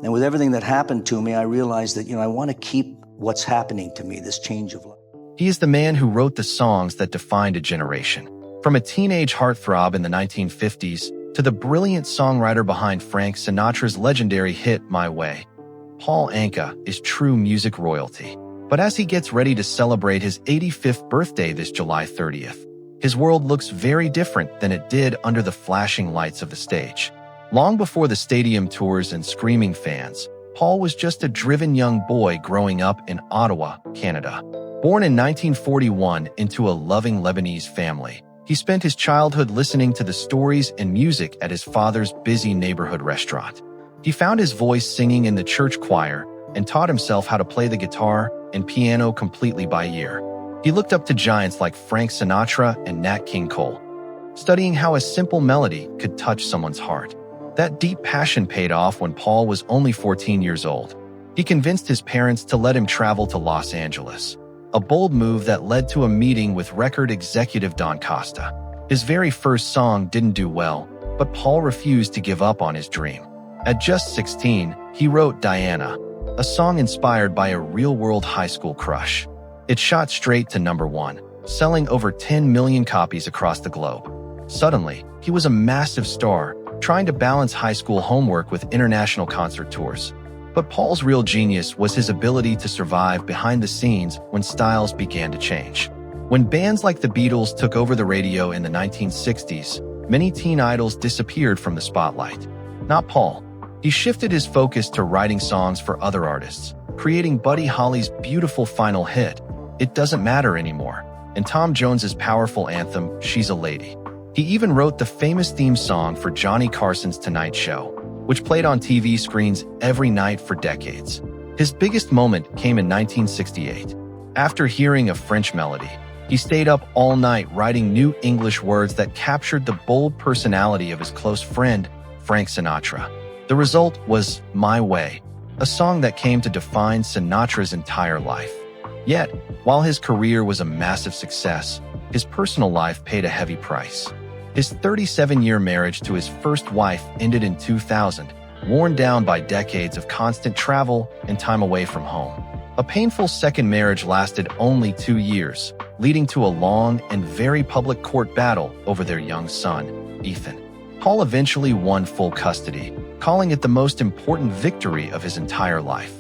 And with everything that happened to me, I realized that, I want to keep what's happening to me, this change of life. He is the man who wrote the songs that defined a generation. From a teenage heartthrob in the 1950s to the brilliant songwriter behind Frank Sinatra's legendary hit, My Way, Paul Anka is true music royalty. But as he gets ready to celebrate his 85th birthday this July 30th, his world looks very different than it did under the flashing lights of the stage. Long before the stadium tours and screaming fans, Paul was just a driven young boy growing up in Ottawa, Canada. Born in 1941 into a loving Lebanese family, he spent his childhood listening to the stories and music at his father's busy neighborhood restaurant. He found his voice singing in the church choir and taught himself how to play the guitar and piano completely by ear. He looked up to giants like Frank Sinatra and Nat King Cole, studying how a simple melody could touch someone's heart. That deep passion paid off when Paul was only 14 years old. He convinced his parents to let him travel to Los Angeles, a bold move that led to a meeting with record executive Don Costa. His very first song didn't do well, but Paul refused to give up on his dream. At just 16, he wrote Diana, a song inspired by a real-world high school crush. It shot straight to #1, selling over 10 million copies across the globe. Suddenly, he was a massive star, trying to balance high school homework with international concert tours. But Paul's real genius was his ability to survive behind the scenes when styles began to change. When bands like the Beatles took over the radio in the 1960s, many teen idols disappeared from the spotlight. Not Paul. He shifted his focus to writing songs for other artists, creating Buddy Holly's beautiful final hit, It Doesn't Matter Anymore, and Tom Jones's powerful anthem, She's a Lady. He even wrote the famous theme song for Johnny Carson's Tonight Show, which played on TV screens every night for decades. His biggest moment came in 1968. After hearing a French melody, he stayed up all night writing new English words that captured the bold personality of his close friend, Frank Sinatra. The result was My Way, a song that came to define Sinatra's entire life. Yet, while his career was a massive success, his personal life paid a heavy price. His 37-year marriage to his first wife ended in 2000, worn down by decades of constant travel and time away from home. A painful second marriage lasted only 2 years, leading to a long and very public court battle over their young son, Ethan. Paul eventually won full custody, calling it the most important victory of his entire life.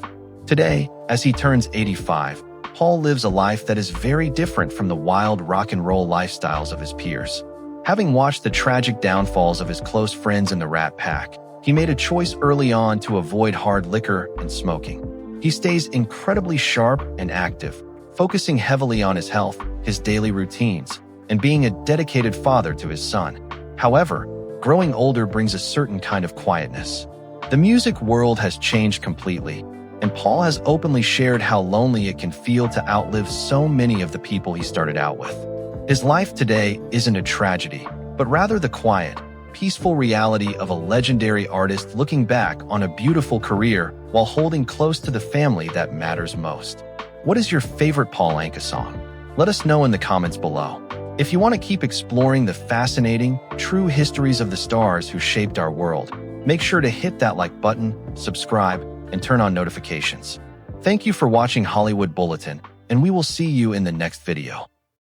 Today, as he turns 85, Paul lives a life that is very different from the wild rock and roll lifestyles of his peers. Having watched the tragic downfalls of his close friends in the Rat Pack, he made a choice early on to avoid hard liquor and smoking. He stays incredibly sharp and active, focusing heavily on his health, his daily routines, and being a dedicated father to his son. However, growing older brings a certain kind of quietness. The music world has changed completely, and Paul has openly shared how lonely it can feel to outlive so many of the people he started out with. His life today isn't a tragedy, but rather the quiet, peaceful reality of a legendary artist looking back on a beautiful career while holding close to the family that matters most. What is your favorite Paul Anka song? Let us know in the comments below. If you want to keep exploring the fascinating, true histories of the stars who shaped our world, make sure to hit that like button, subscribe, and turn on notifications. Thank you for watching Hollywood Bulletin, and we will see you in the next video.